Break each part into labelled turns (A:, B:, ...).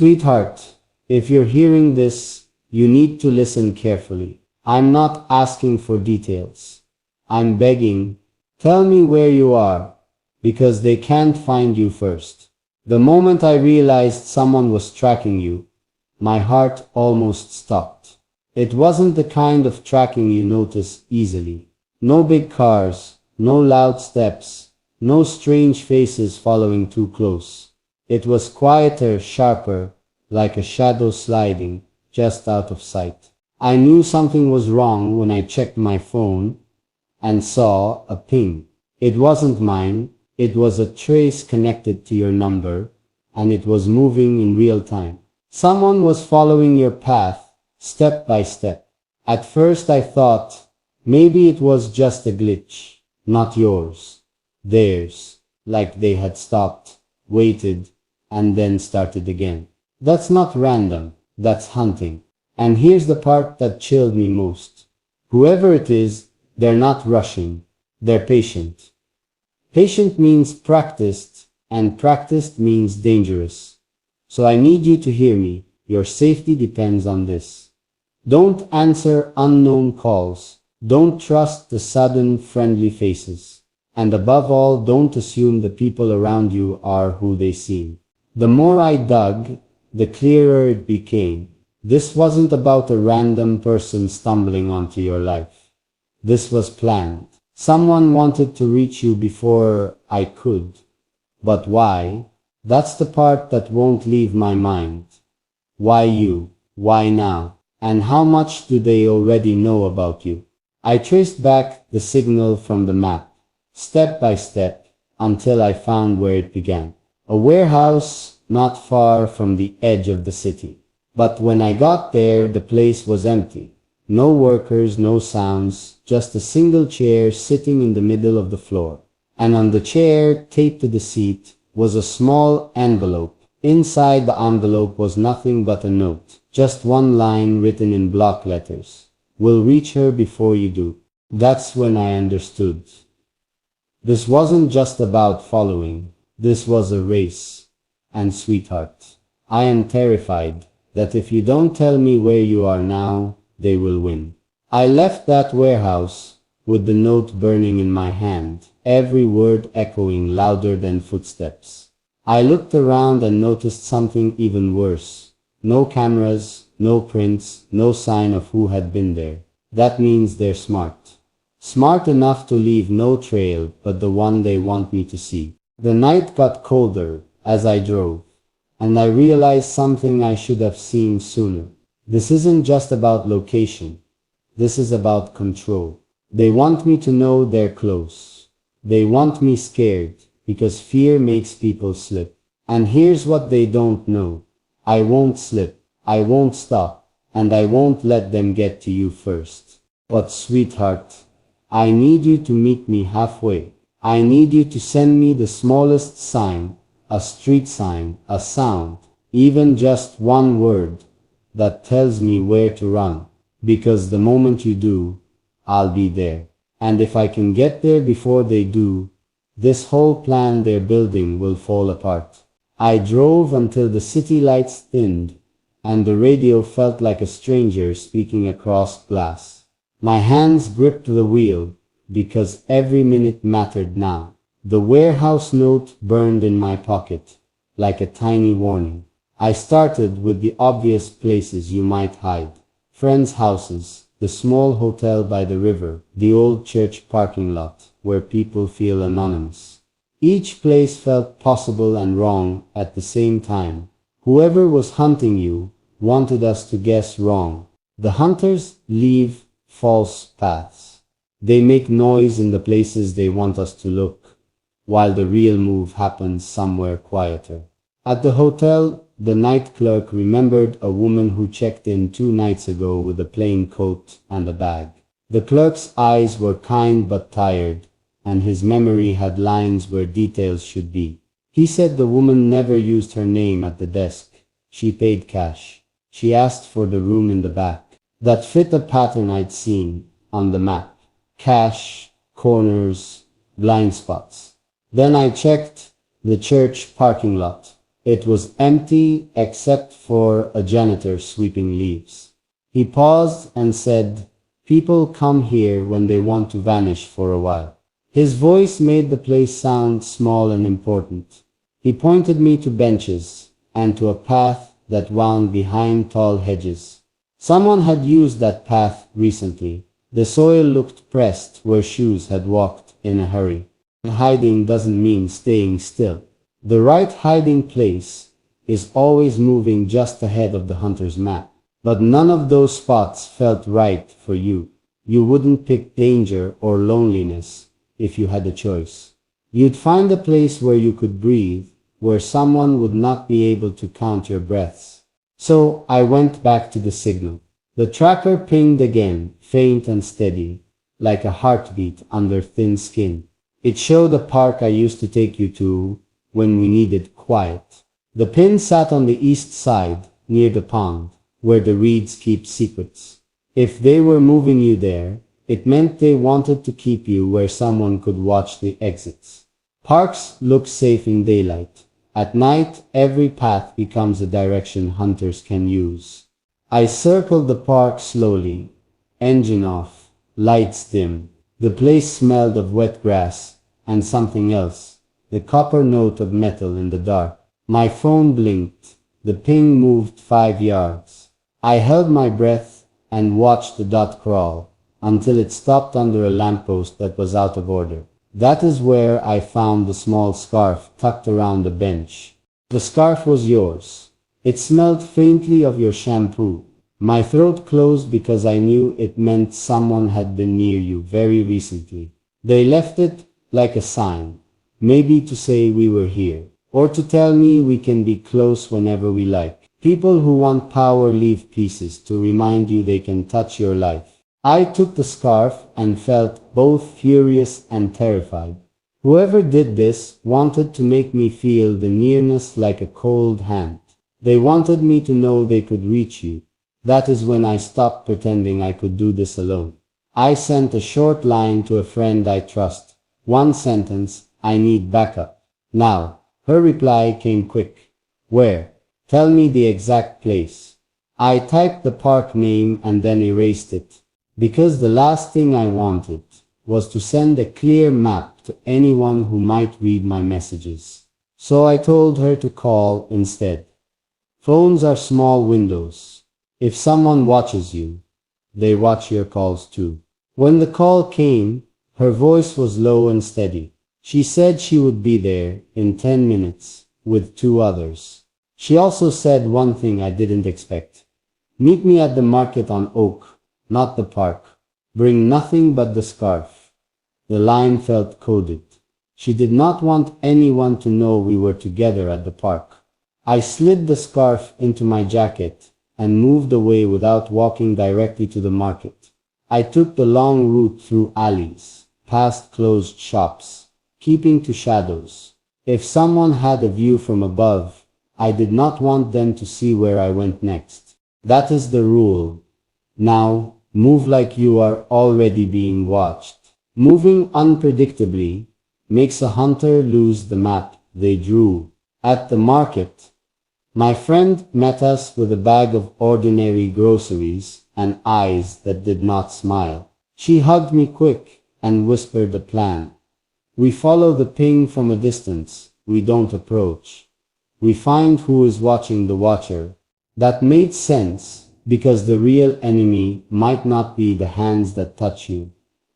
A: Sweetheart, if you're hearing this, you need to listen carefully. I'm not asking for details. I'm begging, tell me where you are, because they can't find you first. The moment I realized someone was tracking you, my heart almost stopped. It wasn't the kind of tracking you notice easily. No big cars, no loud steps, no strange faces following too close. It was quieter, sharper, like a shadow sliding just out of sight. I knew something was wrong when I checked my phone and saw a ping. It wasn't mine, it was a trace connected to your number, and it was moving in real time. Someone was following your path, step by step. At first I thought, maybe it was just a glitch, not yours, theirs, like they had stopped, waited, and then started again. That's not random, that's hunting. And here's the part that chilled me most. Whoever it is, they're not rushing, they're patient. Patient means practiced, and practiced means dangerous. So I need you to hear me, your safety depends on this. Don't answer unknown calls, don't trust the sudden friendly faces, and above all, don't assume the people around you are who they seem. The more I dug, the clearer it became. This wasn't about a random person stumbling onto your life. This was planned. Someone wanted to reach you before I could. But why? That's the part that won't leave my mind. Why you? Why now? And how much do they already know about you? I traced back the signal from the map, step by step, until I found where it began. A warehouse not far from the edge of the city. But when I got there, the place was empty. No workers, no sounds, just a single chair sitting in the middle of the floor. And on the chair, taped to the seat, was a small envelope. Inside the envelope was nothing but a note, just one line written in block letters. We'll reach her before you do. That's when I understood. This wasn't just about following. This was a race. And sweetheart, I am terrified that if you don't tell me where you are now, they will win. I left that warehouse with the note burning in my hand, every word echoing louder than footsteps. I looked around and noticed something even worse. No cameras, no prints, no sign of who had been there. That means they're smart. Smart enough to leave no trail but the one they want me to see. The night got colder as I drove, and I realized something I should have seen sooner. This isn't just about location. This is about control. They want me to know they're close. They want me scared, because fear makes people slip. And here's what they don't know. I won't slip. I won't stop. And I won't let them get to you first. But sweetheart, I need you to meet me halfway. I need you to send me the smallest sign, a street sign, a sound, even just one word that tells me where to run. Because the moment you do, I'll be there. And if I can get there before they do, this whole plan they're building will fall apart. I drove until the city lights thinned, and the radio felt like a stranger speaking across glass. My hands gripped the wheel, because every minute mattered now. The warehouse note burned in my pocket, like a tiny warning. I started with the obvious places you might hide. Friends' houses, the small hotel by the river, the old church parking lot, where people feel anonymous. Each place felt possible and wrong at the same time. Whoever was hunting you wanted us to guess wrong. The hunters leave false paths. They make noise in the places they want us to look, while the real move happens somewhere quieter. At the hotel, the night clerk remembered a woman who checked in 2 nights ago with a plain coat and a bag. The clerk's eyes were kind but tired, and his memory had lines where details should be. He said the woman never used her name at the desk. She paid cash. She asked for the room in the back. That fit a pattern I'd seen on the map. Cash, corners, blind spots. Then I checked the church parking lot. It was empty except for a janitor sweeping leaves. He paused and said, "People come here when they want to vanish for a while." His voice made the place sound small and important. He pointed me to benches and to a path that wound behind tall hedges. Someone had used that path recently. The soil looked pressed where shoes had walked in a hurry. Hiding doesn't mean staying still. The right hiding place is always moving just ahead of the hunter's map. But none of those spots felt right for you. You wouldn't pick danger or loneliness if you had a choice. You'd find a place where you could breathe, where someone would not be able to count your breaths. So I went back to the signal. The tracker pinged again, faint and steady, like a heartbeat under thin skin. It showed a park I used to take you to when we needed quiet. The pin sat on the east side, near the pond, where the reeds keep secrets. If they were moving you there, it meant they wanted to keep you where someone could watch the exits. Parks look safe in daylight. At night, every path becomes a direction hunters can use. I circled the park slowly, engine off, lights dim. The place smelled of wet grass and something else, the copper note of metal in the dark. My phone blinked. The ping moved 5 yards. I held my breath and watched the dot crawl until it stopped under a lamppost that was out of order. That is where I found the small scarf tucked around the bench. The scarf was yours. It smelled faintly of your shampoo. My throat closed because I knew it meant someone had been near you very recently. They left it like a sign, maybe to say we were here, or to tell me we can be close whenever we like. People who want power leave pieces to remind you they can touch your life. I took the scarf and felt both furious and terrified. Whoever did this wanted to make me feel the nearness like a cold hand. They wanted me to know they could reach you. That is when I stopped pretending I could do this alone. I sent a short line to a friend I trust. One sentence, "I need backup." Now, her reply came quick. "Where? Tell me the exact place." I typed the park name and then erased it, because the last thing I wanted was to send a clear map to anyone who might read my messages. So I told her to call instead. Phones are small windows. If someone watches you, they watch your calls too. When the call came, her voice was low and steady. She said she would be there in 10 minutes with 2 others. She also said one thing I didn't expect. "Meet me at the market on Oak, not the park. Bring nothing but the scarf." The line felt coded. She did not want anyone to know we were together at the park. I slid the scarf into my jacket and moved away without walking directly to the market. I took the long route through alleys, past closed shops, keeping to shadows. If someone had a view from above, I did not want them to see where I went next. That is the rule. Now, move like you are already being watched. Moving unpredictably makes a hunter lose the map they drew. At the market, my friend met us with a bag of ordinary groceries and eyes that did not smile. She hugged me quick and whispered a plan. "We follow the ping from a distance. We don't approach. We find who is watching the watcher." That made sense, because the real enemy might not be the hands that touch you,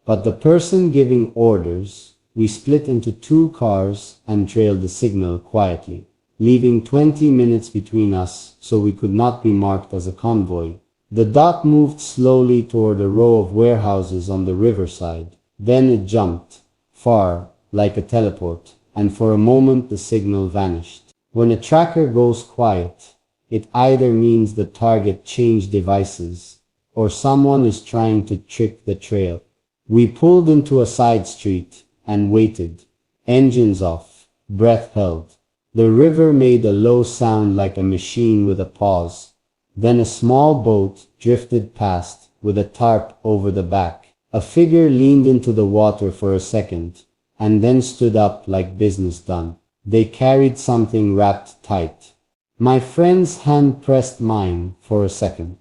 A: but the person giving orders. We split into 2 cars and trailed the signal quietly, leaving 20 minutes between us so we could not be marked as a convoy. The dot moved slowly toward a row of warehouses on the riverside. Then it jumped, far, like a teleport, and for a moment the signal vanished. When a tracker goes quiet, it either means the target changed devices, or someone is trying to trick the trail. We pulled into a side street and waited, engines off, breath held. The river made a low sound like a machine with a pause. Then a small boat drifted past with a tarp over the back. A figure leaned into the water for a second, and then stood up like business done. They carried something wrapped tight. My friend's hand pressed mine for a second.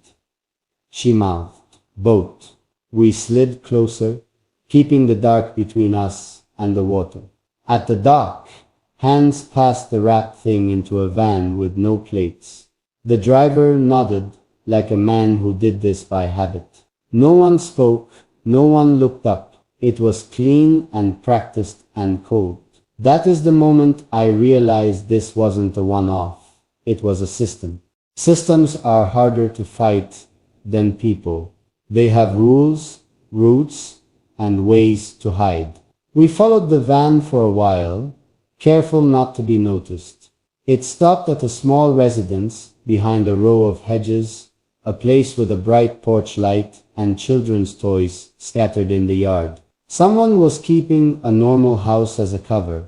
A: She mouthed, "Boat." We slid closer, keeping the dark between us and the water. At the dock, hands passed the wrapped thing into a van with no plates. The driver nodded like a man who did this by habit. No one spoke, no one looked up. It was clean and practiced and cold. That is the moment I realized this wasn't a one-off. It was a system. Systems are harder to fight than people. They have rules, routes, and ways to hide. We followed the van for a while, careful not to be noticed. It stopped at a small residence behind a row of hedges, a place with a bright porch light and children's toys scattered in the yard. Someone was keeping a normal house as a cover.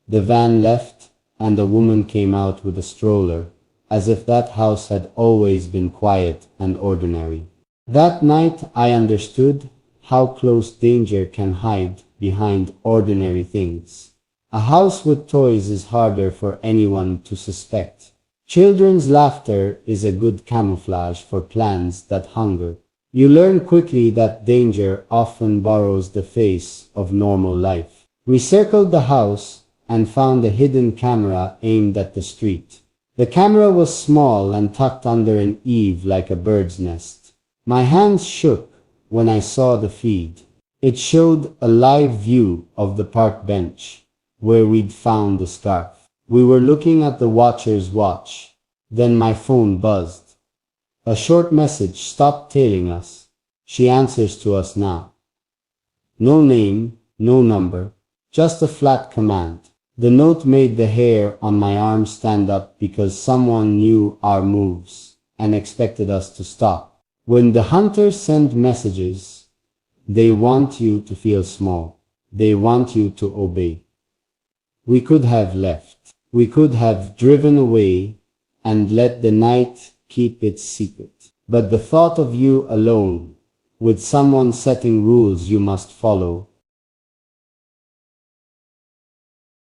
A: The van left, and a woman came out with a stroller, as if that house had always been quiet and ordinary. That night I understood how close danger can hide behind ordinary things. A house with toys is harder for anyone to suspect. Children's laughter is a good camouflage for plans that hunger. You learn quickly that danger often borrows the face of normal life. We circled the house and found a hidden camera aimed at the street. The camera was small and tucked under an eave like a bird's nest. My hands shook when I saw the feed. It showed a live view of the park bench where we'd found the scarf. We were looking at the watcher's watch. Then my phone buzzed. A short message stopped tailing us. She answers to us now. No name, no number, just a flat command. The note made the hair on my arm stand up because someone knew our moves and expected us to stop. When the hunters send messages, they want you to feel small. They want you to obey. We could have left. We could have driven away and let the night keep its secret. But the thought of you alone, with someone setting rules you must follow,